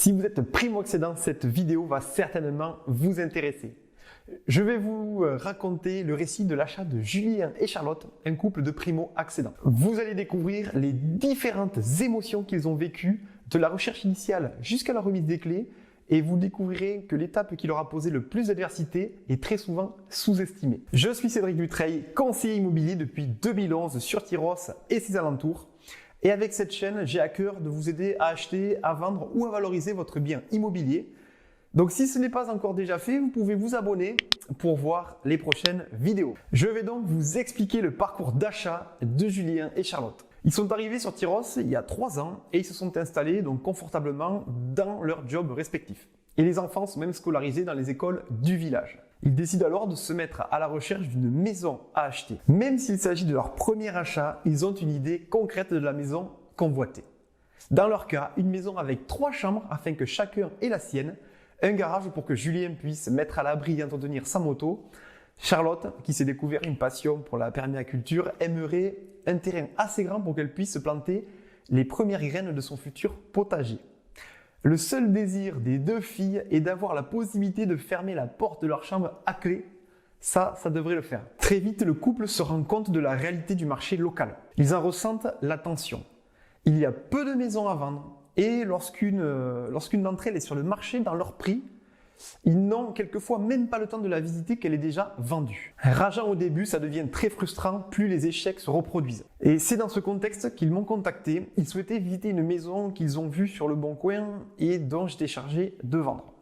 Si vous êtes primo-accédant, cette vidéo va certainement vous intéresser. Je vais vous raconter le récit de l'achat de Julien et Charlotte, un couple de primo-accédants. Vous allez découvrir les différentes émotions qu'ils ont vécues, de la recherche initiale jusqu'à la remise des clés, et vous découvrirez que l'étape qui leur a posé le plus d'adversité est très souvent sous-estimée. Je suis Cédric Dutreil, conseiller immobilier depuis 2011 sur Tyros et ses alentours. Et avec cette chaîne, j'ai à cœur de vous aider à acheter, à vendre ou à valoriser votre bien immobilier. Donc si ce n'est pas encore déjà fait, vous pouvez vous abonner pour voir les prochaines vidéos. Je vais donc vous expliquer le parcours d'achat de Julien et Charlotte. Ils sont arrivés sur Tyros il y a 3 ans et ils se sont installés donc confortablement dans leurs jobs respectifs. Et les enfants sont même scolarisés dans les écoles du village. Ils décident alors de se mettre à la recherche d'une maison à acheter. Même s'il s'agit de leur premier achat, ils ont une idée concrète de la maison convoitée. Dans leur cas, une maison avec 3 chambres afin que chacun ait la sienne, un garage pour que Julien puisse mettre à l'abri et entretenir sa moto. Charlotte, qui s'est découvert une passion pour la permaculture, aimerait un terrain assez grand pour qu'elle puisse planter les premières graines de son futur potager. Le seul désir des 2 filles est d'avoir la possibilité de fermer la porte de leur chambre à clé. Ça devrait le faire. Très vite, le couple se rend compte de la réalité du marché local. Ils en ressentent la tension. Il y a peu de maisons à vendre et lorsqu'une d'entre elles est sur le marché dans leur prix, ils n'ont quelquefois même pas le temps de la visiter qu'elle est déjà vendue. Rageant au début, ça devient très frustrant plus les échecs se reproduisent. Et c'est dans ce contexte qu'ils m'ont contacté. Ils souhaitaient visiter une maison qu'ils ont vue sur le Bon Coin et dont j'étais chargé de vendre.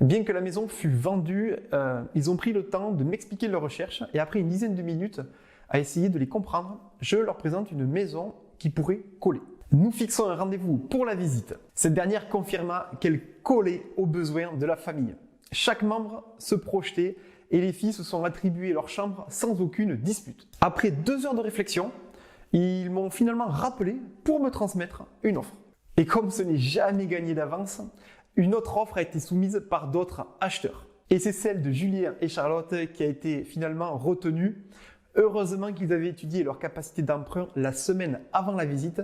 Bien que la maison fût vendue, ils ont pris le temps de m'expliquer leurs recherches et après une dizaine de minutes à essayer de les comprendre, je leur présente une maison qui pourrait coller. Nous fixons un rendez-vous pour la visite. Cette dernière confirma qu'elle collait aux besoins de la famille. Chaque membre se projetait et les filles se sont attribuées leur chambre sans aucune dispute. Après 2 heures de réflexion, ils m'ont finalement rappelé pour me transmettre une offre. Et comme ce n'est jamais gagné d'avance, une autre offre a été soumise par d'autres acheteurs. Et c'est celle de Julien et Charlotte qui a été finalement retenue. Heureusement qu'ils avaient étudié leur capacité d'emprunt la semaine avant la visite.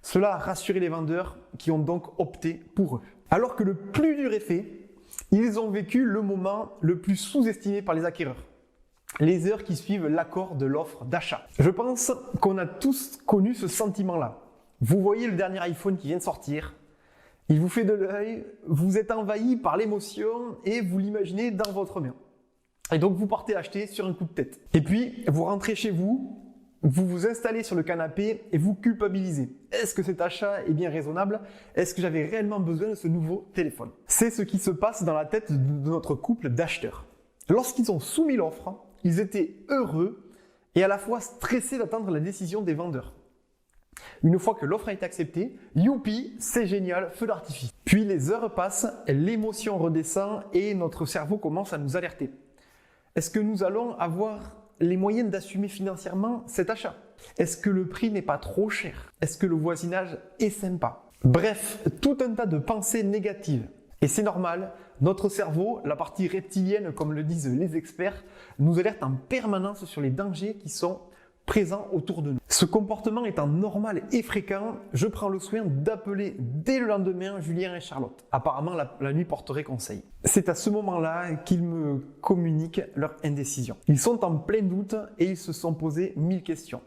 Cela a rassuré les vendeurs qui ont donc opté pour eux. Alors que le plus dur est fait, ils ont vécu le moment le plus sous-estimé par les acquéreurs. Les heures qui suivent l'accord de l'offre d'achat. Je pense qu'on a tous connu ce sentiment-là. Vous voyez le dernier iPhone qui vient de sortir, il vous fait de l'œil, vous êtes envahi par l'émotion et vous l'imaginez dans votre main. Et donc vous partez acheter sur un coup de tête. Et puis vous rentrez chez vous, vous vous installez sur le canapé et vous culpabilisez. Est-ce que cet achat est bien raisonnable? Est-ce que j'avais réellement besoin de ce nouveau téléphone? C'est ce qui se passe dans la tête de notre couple d'acheteurs. Lorsqu'ils ont soumis l'offre, ils étaient heureux et à la fois stressés d'attendre la décision des vendeurs. Une fois que l'offre a été acceptée, youpi, c'est génial, feu d'artifice. Puis les heures passent, l'émotion redescend et notre cerveau commence à nous alerter. Est-ce que nous allons avoir les moyens d'assumer financièrement cet achat? Est-ce que le prix n'est pas trop cher? Est-ce que le voisinage est sympa? Bref, tout un tas de pensées négatives. Et c'est normal, notre cerveau, la partie reptilienne comme le disent les experts, nous alerte en permanence sur les dangers qui sont présents autour de nous. Ce comportement étant normal et fréquent, je prends le soin d'appeler dès le lendemain Julien et Charlotte. Apparemment, la nuit porterait conseil. C'est à ce moment-là qu'ils me communiquent leur indécision. Ils sont en plein doute et ils se sont posés 1000 questions.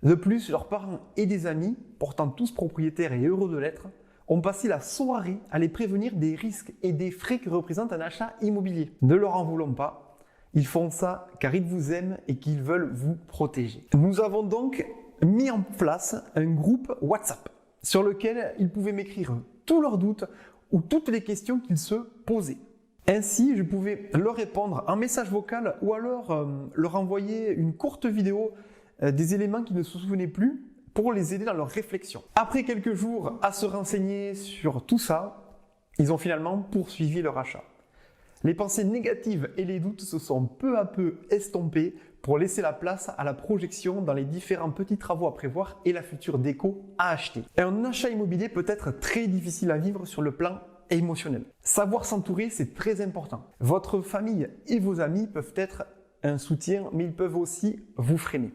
De plus, leurs parents et des amis, pourtant tous propriétaires et heureux de l'être, ont passé la soirée à les prévenir des risques et des frais que représente un achat immobilier. Ne leur en voulons pas. Ils font ça car ils vous aiment et qu'ils veulent vous protéger. Nous avons donc mis en place un groupe WhatsApp sur lequel ils pouvaient m'écrire tous leurs doutes ou toutes les questions qu'ils se posaient. Ainsi, je pouvais leur répondre en message vocal ou alors leur envoyer une courte vidéo des éléments qu'ils ne se souvenaient plus pour les aider dans leur réflexion. Après quelques jours à se renseigner sur tout ça, ils ont finalement poursuivi leur achat. Les pensées négatives et les doutes se sont peu à peu estompés pour laisser la place à la projection dans les différents petits travaux à prévoir et la future déco à acheter. Un achat immobilier peut être très difficile à vivre sur le plan émotionnel. Savoir s'entourer, c'est très important. Votre famille et vos amis peuvent être un soutien, mais ils peuvent aussi vous freiner.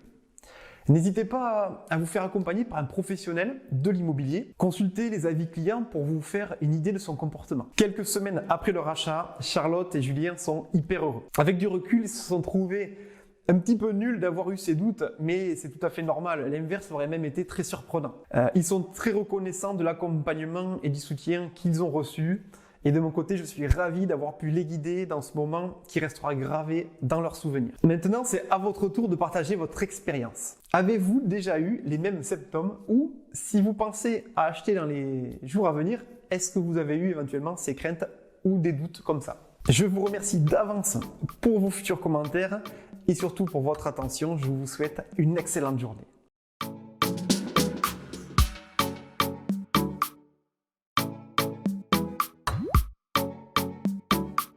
N'hésitez pas à vous faire accompagner par un professionnel de l'immobilier. Consultez les avis clients pour vous faire une idée de son comportement. Quelques semaines après leur achat, Charlotte et Julien sont hyper heureux. Avec du recul, ils se sont trouvés un petit peu nuls d'avoir eu ces doutes, mais c'est tout à fait normal. L'inverse aurait même été très surprenant. Ils sont très reconnaissants de l'accompagnement et du soutien qu'ils ont reçu. Et de mon côté, je suis ravi d'avoir pu les guider dans ce moment qui restera gravé dans leurs souvenirs. Maintenant, c'est à votre tour de partager votre expérience. Avez-vous déjà eu les mêmes symptômes ou si vous pensez à acheter dans les jours à venir, est-ce que vous avez eu éventuellement ces craintes ou des doutes comme ça? Je vous remercie d'avance pour vos futurs commentaires et surtout pour votre attention. Je vous souhaite une excellente journée.